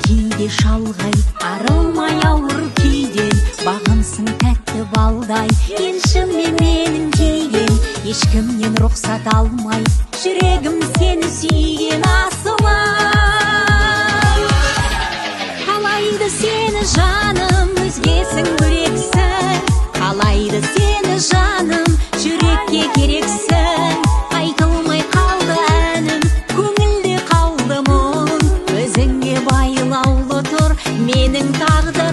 кейде шалғай, арылмай ауыр күйден, бағынсың тәтті балдай, еншіме менің кейген, ешкімнен рұқсат алмай, жүрегім сені сүйген асылым. Қалайды сені жаным, өзгесің бөлексің, қалайды сені жаным, жүрекке керексің. Айтылмай қалды әнім, көңілде қалды мұң, өзіңе байлаулы тұр менің тағдырым.